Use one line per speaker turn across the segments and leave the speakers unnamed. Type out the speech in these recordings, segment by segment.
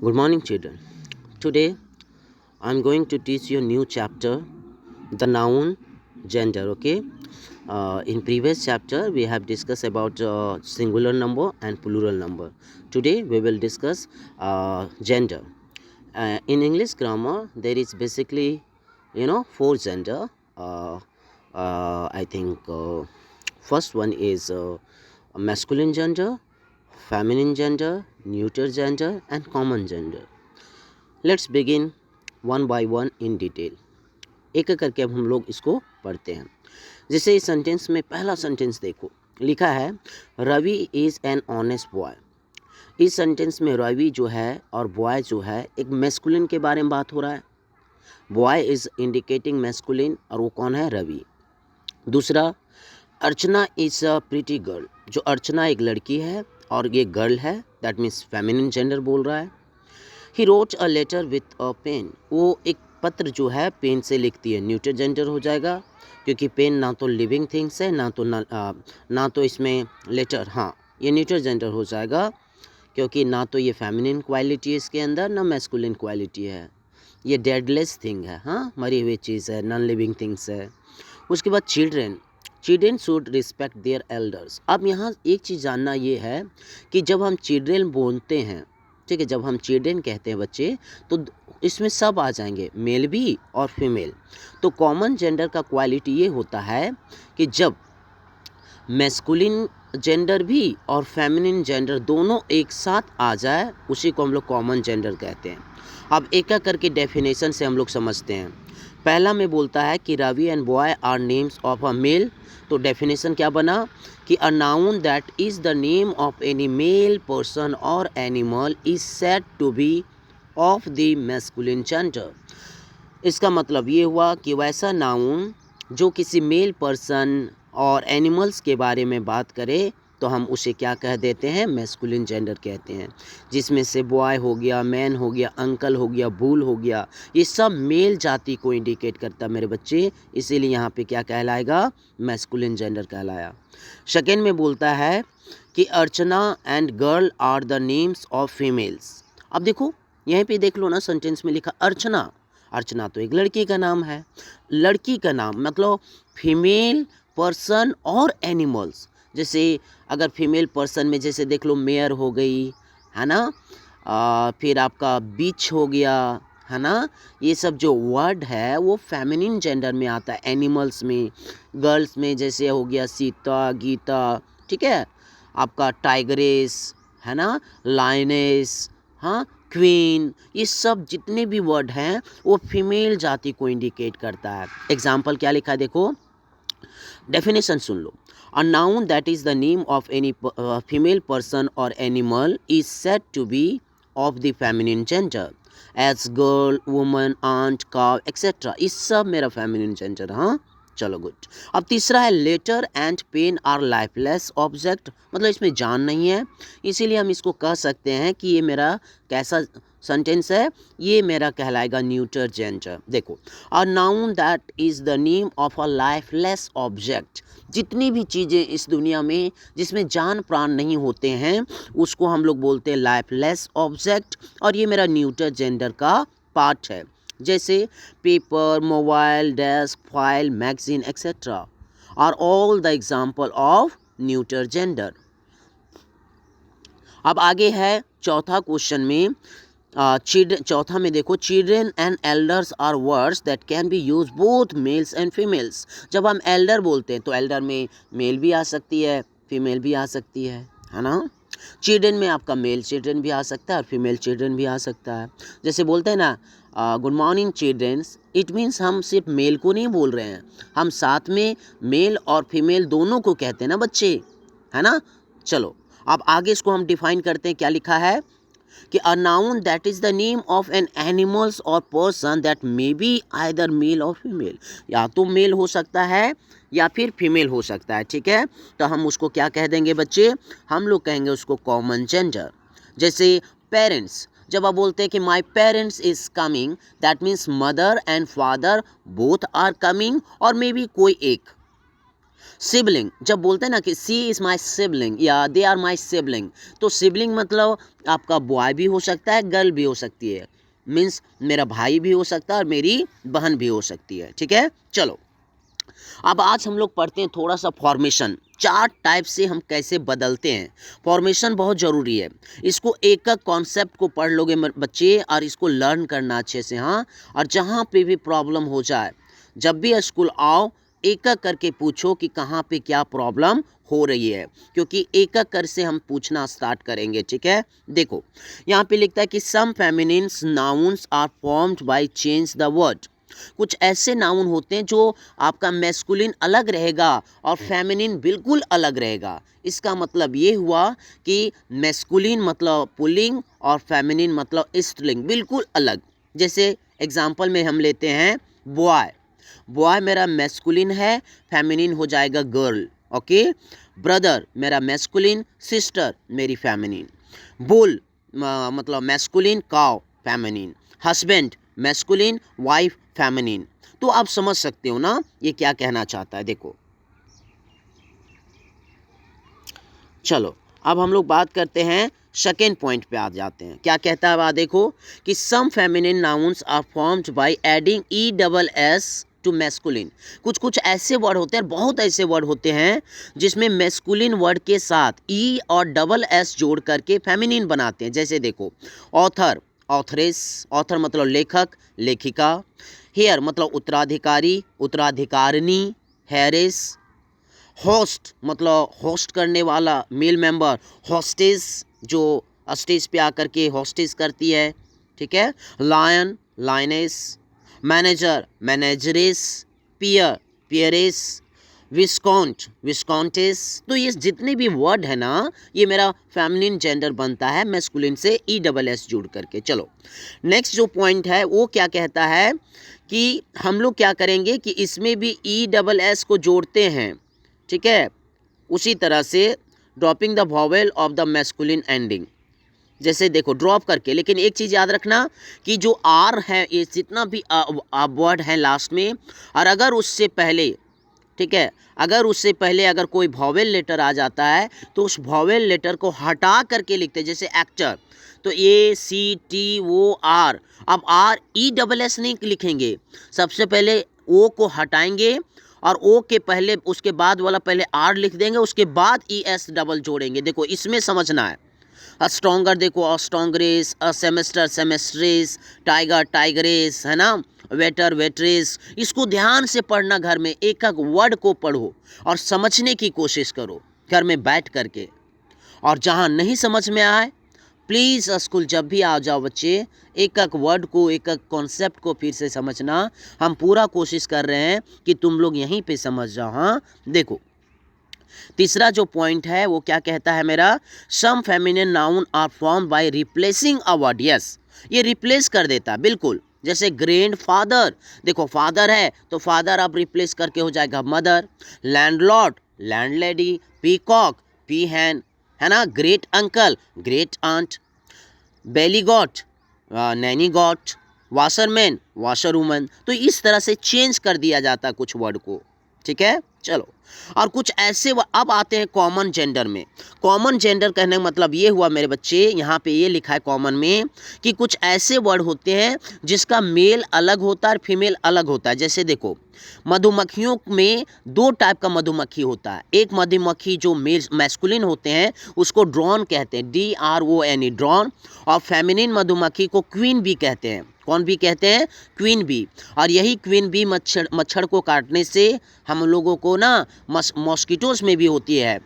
Good morning, children. Today, I'm going to teach you a new chapter, the noun gender. Okay. In previous chapter, we have discussed about singular number and plural number. Today, we will discuss gender. In English grammar, there is basically, four gender. I think first one is masculine gender, feminine gender, neuter gender, and common gender. Let's begin one by one in detail. एक एक करके अब हम लोग इसको पढ़ते हैं। जैसे इस सेंटेंस में पहला सेंटेंस देखो, लिखा है Ravi is an honest boy. इस सेंटेंस में रवि जो है और बॉय जो है, एक मैस्कुलिन के बारे में बात हो रहा है। बॉय इज़ इंडिकेटिंग मैस्कुलिन, और वो कौन है? रवि। दूसरा, अर्चना इज़ अ प्रिटी गर्ल। जो अर्चना एक लड़की है और ये गर्ल है, दैट मीन्स फेमिनिन जेंडर बोल रहा है। He wrote a letter with a pen. वो एक पत्र जो है पेन से लिखती है, न्यूटर जेंडर हो जाएगा, क्योंकि पेन ना तो लिविंग थिंग्स है, ना तो इसमें लेटर, हाँ ये न्यूटर जेंडर हो जाएगा, क्योंकि ना तो ये फेमिनिन क्वालिटी है इसके अंदर, ना मैस्कुलिन क्वालिटी है। ये डेडलेस थिंग है, हाँ मरी हुई चीज़ है, नॉन लिविंग थिंग्स है। उसके बाद children should respect their elders. अब यहाँ एक चीज़ जानना ये है कि जब हम चिल्ड्रेन बोलते हैं, ठीक है, जब हम चिल्ड्रेन कहते हैं बच्चे, तो इसमें सब आ जाएंगे, मेल भी और फीमेल। तो कॉमन जेंडर का क्वालिटी ये होता है कि जब मैस्कुलिन जेंडर भी और फेमिनिन जेंडर दोनों एक साथ आ जाए, उसी को हम लोग कॉमन जेंडर कहते हैं। अब एक एक करके डेफिनेशन से हम लोग समझते हैं। पहला में बोलता है कि Ravi and boy are names of a male. तो डेफिनेशन क्या बना कि a noun that is the name of any male person और animal is said to be of the masculine gender. इसका मतलब ये हुआ कि वैसा नाउन जो किसी मेल पर्सन और एनिमल्स के बारे में बात करे, तो हम उसे क्या कह देते हैं? मैस्कुलिन जेंडर कहते हैं। जिसमें से बॉय हो गया, मैन हो गया, अंकल हो गया, बुल हो गया, ये सब मेल जाति को इंडिकेट करता है मेरे बच्चे, इसीलिए यहाँ पे क्या कहलाएगा? मैस्कुलिन जेंडर कहलाया। सेकेंड में बोलता है कि Archana and girl are the names of females. अब देखो यहीं पे देख लो ना, सेंटेंस में लिखा अर्चना। अर्चना तो एक लड़की का नाम है। लड़की का नाम मतलब फीमेल पर्सन और एनिमल्स। जैसे अगर फीमेल पर्सन में जैसे देख लो मेयर हो गई, है ना, फिर आपका बीच हो गया, है ना। ये सब जो वर्ड है वो फेमिनिन जेंडर में आता है। एनिमल्स में, गर्ल्स में जैसे हो गया सीता, गीता, ठीक है, आपका टाइगरेस, है ना, लायनेस, हाँ, क्वीन, ये सब जितने भी वर्ड हैं वो फीमेल जाति को इंडिकेट करता है। एग्जाम्पल क्या लिखा है देखो, डेफिनेशन सुन लो। A noun that is the name of any female person और animal is said to be of the feminine gender, as girl, woman, aunt, cow etcetera. इस सब मेरा फेमिनिन जेंडर, हाँ चलो गुड। अब तीसरा है letter and pen are lifeless object, मतलब इसमें जान नहीं है, इसीलिए हम इसको कह सकते हैं कि ये मेरा कैसा सेंटेंस है? ये मेरा कहलाएगा न्यूटर जेंडर। देखो, अ noun that is the name of a lifeless object. जितनी भी चीज़ें इस दुनिया में जिसमें जान प्राण नहीं होते हैं, उसको हम लोग बोलते हैं लाइफलेस ऑब्जेक्ट, और ये मेरा न्यूटर जेंडर का पार्ट है। जैसे paper, mobile, desk, file, magazine etcetera are all the example of neuter gender. अब आगे है चौथा क्वेश्चन में, चौथा में देखो, children and elders are words that can be use both males and females. जब हम एल्डर बोलते हैं तो एल्डर में मेल भी आ सकती है, फीमेल भी आ सकती है ना। चिल्ड्रेन में आपका मेल चिल्ड्रेन भी आ सकता है और फीमेल चिल्ड्रेन भी आ सकता है। जैसे बोलते हैं ना good morning childrens, it means हम सिर्फ मेल को नहीं बोल रहे हैं, हम साथ में मेल और फीमेल दोनों को कहते हैं ना बच्चे, है ना। चलो अब आगे इसको हम डिफाइन करते हैं। क्या लिखा है कि a noun that is the name of an animals और person that may be either male और फीमेल, या तो मेल हो सकता है या फिर फीमेल हो सकता है, ठीक है। तो हम उसको क्या कह देंगे बच्चे? हम लोग कहेंगे उसको कॉमन जेंडर। जैसे पेरेंट्स, जब आप बोलते हैं कि my parents is coming, that means mother and father both are coming, और मे बी कोई एक, सिबलिंग, जब बोलते हैं ना कि सी इज़ माई सिबलिंग या दे आर माई सिबलिंग, तो सिबलिंग मतलब आपका बॉय भी हो सकता है, गर्ल भी हो सकती है, मीन्स मेरा भाई भी हो सकता है और मेरी बहन भी हो सकती है। ठीक है, चलो अब आज हम लोग पढ़ते हैं थोड़ा सा फॉर्मेशन, चार टाइप से हम कैसे बदलते हैं। फॉर्मेशन बहुत ज़रूरी है, इसको एक एक कॉन्सेप्ट को पढ़ लोगे बच्चे और इसको लर्न करना अच्छे से। हाँ, और जहाँ पे भी प्रॉब्लम हो जाए, जब भी स्कूल आओ एक एक करके पूछो कि कहाँ पे क्या प्रॉब्लम हो रही है, क्योंकि एक एक कर से हम पूछना स्टार्ट करेंगे। ठीक है, देखो यहाँ पे लिखता है कि some feminines nouns are formed by change the word. कुछ ऐसे नाउन होते हैं जो आपका मैस्कुलिन अलग रहेगा और फेमिनिन बिल्कुल अलग रहेगा। इसका मतलब ये हुआ कि मैस्कुलिन मतलब पुल्लिंग और फेमिनिन मतलब स्त्रीलिंग, बिल्कुल अलग। जैसे एग्जांपल में हम लेते हैं बॉय, बॉय मेरा मैस्कुलिन है, फेमिनिन हो जाएगा गर्ल। ओके, ब्रदर मेरा मैस्कुलिन, सिस्टर मेरी फेमिनिन। बुल मतलब masculine, cow feminine. Husband masculine, wife feminine. तो आप समझ सकते हो ना ये क्या कहना चाहता है। देखो चलो अब हम लोग बात करते हैं, सेकेंड पॉइंट पे आ जाते हैं। क्या कहता है, देखो कि some feminine nouns are formed by adding e double s to masculine. कुछ कुछ ऐसे वर्ड होते हैं, बहुत ऐसे वर्ड होते हैं जिसमें मैस्कुलिन वर्ड के साथ ई और डबल एस जोड़ करके फेमिनिन बनाते हैं। जैसे देखो ऑथर, ऑथरेस, ऑथर मतलब लेखक लेखिका। हेयर मतलब उत्तराधिकारी उत्तराधिकारिणी, हेरिस। होस्ट मतलब होस्ट करने वाला मेल मेंबर, हॉस्टेस जो स्टेज पे आकर के हॉस्टेस करती है। ठीक है, लायन लायनेस, मैनेजर मैनेजरेस, पियर पियरेस, विस्कॉन्ट विस्कॉन्टेस। तो ये जितने भी वर्ड है ना, ये मेरा फेमिनिन जेंडर बनता है मैस्कुलिन से ई डबल एस जुड़ करके। चलो नेक्स्ट जो पॉइंट है वो क्या कहता है कि हम लोग क्या करेंगे कि इसमें भी ई डबल एस को जोड़ते हैं। ठीक है, उसी तरह से dropping the vowel of the masculine ending, जैसे देखो ड्रॉप करके। लेकिन एक चीज़ याद रखना कि जो आर है, ये जितना भी वर्ड है लास्ट में, और अगर उससे पहले, ठीक है, अगर उससे पहले अगर कोई वॉवेल लेटर आ जाता है तो उस वॉवेल लेटर को हटा करके लिखते हैं। जैसे एक्टर, तो ए सी टी ओ आर, अब आर ई डबल एस नहीं लिखेंगे, सबसे पहले ओ को हटाएंगे और ओ के पहले उसके बाद वाला पहले आर लिख देंगे, उसके बाद ई एस डबल जोड़ेंगे। देखो इसमें समझना है। अ स्ट्रॉन्गर देखो ऑस्ट्रॉन्गरेस, अ सेमेस्टर सेमेस्ट्रेस, टाइगर टाइगरेस, है ना, वेटर वेट्रेस। इसको ध्यान से पढ़ना, घर में एक एक वर्ड को पढ़ो और समझने की कोशिश करो घर में बैठ करके। और जहाँ नहीं समझ में आए, प्लीज़ स्कूल जब भी आ जाओ बच्चे, एक एक वर्ड को एक एक कॉन्सेप्ट को फिर से समझना। हम पूरा कोशिश कर रहे हैं कि तुम लोग यहीं पे समझ जाओ। हाँ देखो तीसरा जो पॉइंट है वो क्या कहता है मेरा, some feminine noun are form by replacing a word. Yes, ये रिप्लेस कर देता है बिल्कुल। जैसे ग्रैंड फादर, देखो फादर है तो फादर अब रिप्लेस करके हो जाएगा mother. Landlord landlady, peacock peahen, है ना, great uncle great aunt, billy goat nanny goat, washerman washer woman. तो इस तरह से चेंज कर दिया जाता है कुछ वर्ड को। ठीक है, चलो और कुछ ऐसे अब आते हैं कॉमन जेंडर में। कॉमन जेंडर कहने का मतलब ये हुआ मेरे बच्चे, यहाँ पे ये लिखा है कॉमन में कि कुछ ऐसे वर्ड होते हैं जिसका मेल अलग होता है और फीमेल अलग होता है। जैसे देखो मधुमक्खियों में दो टाइप का मधुमक्खी होता है। एक मधुमक्खी जो मेल मैस्कुलिन होते हैं उसको ड्रोन कहते हैं, DRON ड्रोन, और फेमिनिन मधुमक्खी को क्वीन बी कहते हैं। कौन बी कहते हैं? Queen bee. और यही क्वीन बी मच्छर को काटने से हम लोगों को ना मॉस्किटोज में भी होती है।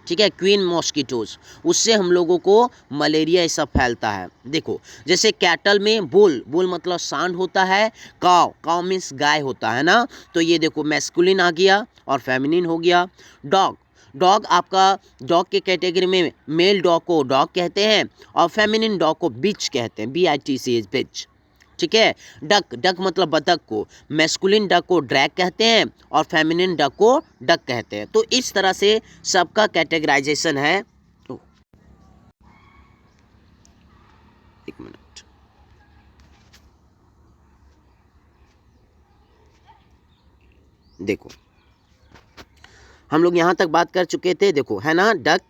ठीक है, क्वीन मॉस्किटोज, उससे हम लोगों को मलेरिया ये सब फैलता है। देखो जैसे कैटल में बुल, बुल मतलब सांड होता है, काव, काव मीन्स गाय होता है ना। तो ये देखो मैस्कुलिन आ गया और फेमिनिन हो गया। डॉग, डॉग आपका डॉग के कैटेगरी में मेल डॉग को डॉग कहते हैं और फेमिनिन डॉग को बिच कहते हैं, BITC बिच। ठीक है, डक, डक मतलब बतख को मैस्कुलिन डक को ड्रैग कहते हैं और फेमिनिन डक को डक कहते हैं। तो इस तरह से सबका कैटेगराइजेशन है। तो एक मिनट, देखो हम लोग यहाँ तक बात कर चुके थे, देखो है ना, डक,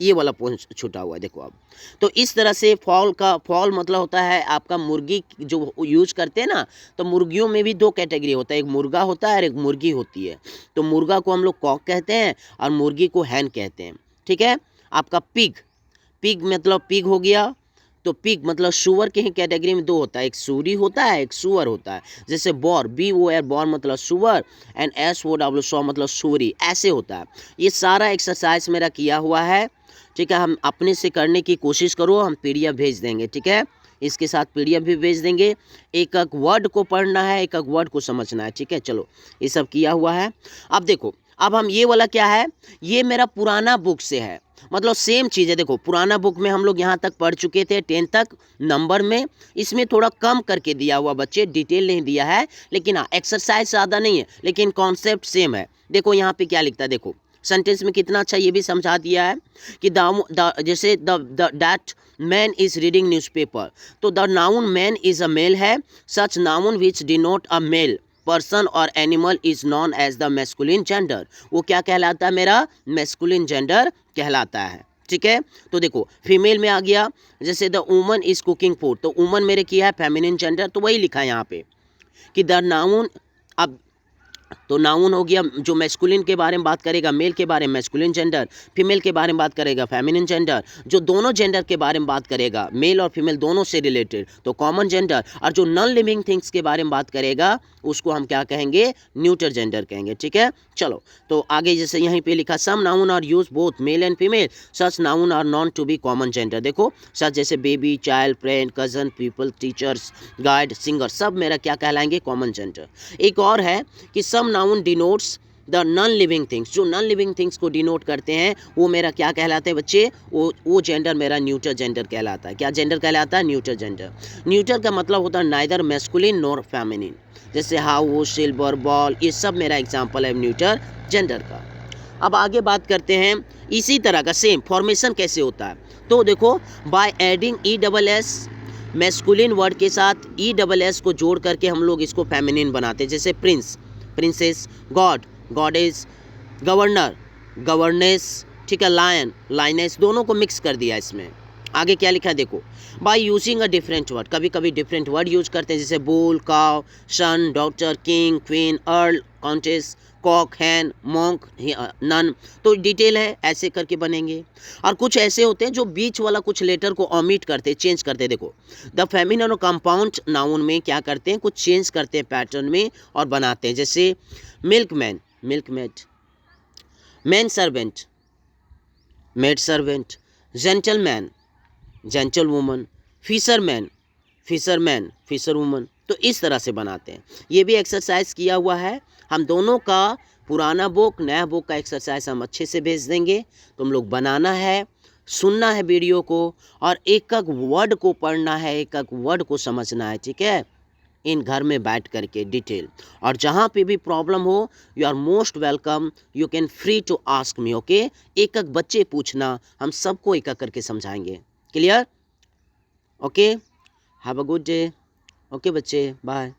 ये वाला पॉइंट छूटा हुआ है देखो अब। तो इस तरह से फॉल मतलब होता है आपका मुर्गी जो यूज करते हैं ना, तो मुर्गियों में भी दो कैटेगरी होता है, एक मुर्गा होता है और एक मुर्गी होती है। तो मुर्गा को हम लोग कॉक कहते हैं और मुर्गी को हैन कहते हैं, ठीक है। आपका पिग मतलब पिग हो गया, तो पिग मतलब सुअर के ही कैटेगरी में दो होता है, एक सूरी होता है, एक सुअर होता है। जैसे बॉर, BOR बॉर मतलब सुअर, एंड SOW सौ मतलब सूरी, ऐसे होता है। ये सारा एक्सरसाइज मेरा किया हुआ है, ठीक है। हम अपने से करने की कोशिश करो, हम PDF भेज देंगे, ठीक है। इसके साथ PDF भी भेज देंगे। एक एक वर्ड को पढ़ना है, एक एक वर्ड को समझना है, ठीक है। चलो ये सब किया हुआ है। अब देखो, अब हम ये वाला क्या है, ये मेरा पुराना बुक से है, मतलब सेम चीज़ है। देखो पुराना बुक में हम लोग यहाँ तक पढ़ चुके थे 10 तक नंबर में, इसमें थोड़ा कम करके दिया हुआ बच्चे, डिटेल नहीं दिया है, लेकिन हाँ एक्सरसाइज ज़्यादा नहीं है, लेकिन कॉन्सेप्ट सेम है। देखो यहाँ पे क्या लिखता है, देखो सेंटेंस में कितना अच्छा ये भी समझा दिया है कि जैसे that man is reading newspaper, तो the noun man is a male है, such noun which denote a male person और animal is known as the masculine gender. वो क्या कहलाता है, मेरा मैस्कुलिन जेंडर कहलाता है, ठीक है। तो देखो फीमेल में आ गया, जैसे the woman is cooking food, तो वुमन मेरे किया है फेमिनिन जेंडर, तो वही लिखा है यहाँ पे कि द नाउन। अब तो नाउन हो गया जो मैस्कुलिन के बारे में बात करेगा, मेल के बारे में मैस्कुलिन जेंडर, फीमेल के बारे में बात करेगा फेमिनिन जेंडर, जो दोनों जेंडर के बारे में बात करेगा, मेल और फीमेल दोनों से रिलेटेड, तो कॉमन जेंडर, और जो नॉन लिविंग थिंग्स के बारे में बात करेगा उसको हम क्या कहेंगे, न्यूटर जेंडर कहेंगे, ठीक है। चलो तो आगे जैसे यहीं पे लिखा, some noun are use both male and female, such noun are known to be common gender. देखो सच जैसे baby, child, friend, cousin, people, teachers, guide, singer, सब मेरा क्या कहलाएंगे, कॉमन जेंडर। एक और है कि some noun denotes the non living things, जो नॉन लिविंग थिंग्स को डिनोट करते हैं वो मेरा क्या कहलाते हैं बच्चे, वो जेंडर मेरा न्यूटर जेंडर कहलाता है। क्या जेंडर कहलाता है, न्यूटर जेंडर। न्यूटर का मतलब होता है नाइदर मैस्कुलिन नॉर फेमिनिन, जैसे हाउस, सिल्वर, बॉल, ये सब मेरा एग्जाम्पल है न्यूटर जेंडर का। अब आगे बात करते हैं इसी तरह का सेम फॉर्मेशन कैसे होता है। तो देखो by adding ESS masculine word के साथ ESS को जोड़ करके हम लोग इसको फेमिनिन बनाते हैं, जैसे Prince, princess, God, goddess, governor, governance, ठीक है, लायन, लाइनेस, दोनों को मिक्स कर दिया इसमें। आगे क्या लिखा है देखो, by using a different word, कभी कभी डिफरेंट वर्ड यूज करते हैं, जैसे bull, cow, son, doctor, king, queen, earl, countess, cock, hen, monk, nun, तो डिटेल है, ऐसे करके बनेंगे। और कुछ ऐसे होते हैं जो बीच वाला कुछ लेटर को ओमिट करते, चेंज करते। देखो द फेमिनिन और कंपाउंड नाउन में क्या करते हैं, कुछ चेंज करते हैं पैटर्न में और बनाते हैं, जैसे milkman, milkmaid, man servant, maid servant, gentleman, gentle woman, fisherman, fisherman, fisher woman, तो इस तरह से बनाते हैं। ये भी एक्सरसाइज किया हुआ है, हम दोनों का पुराना बुक नया बुक का एक्सरसाइज हम अच्छे से भेज देंगे। तुम लोग बनाना है, सुनना है वीडियो को, और एक एक वर्ड को पढ़ना है, एक एक वर्ड को समझना है, ठीक है, इन घर में बैठ करके डिटेल। और जहाँ पे भी प्रॉब्लम हो you are most welcome, you can free to ask me, okay. एक एक बच्चे पूछना, हम सबको एक एक करके समझाएंगे, clear, okay. Have a good day, okay बच्चे, बाय।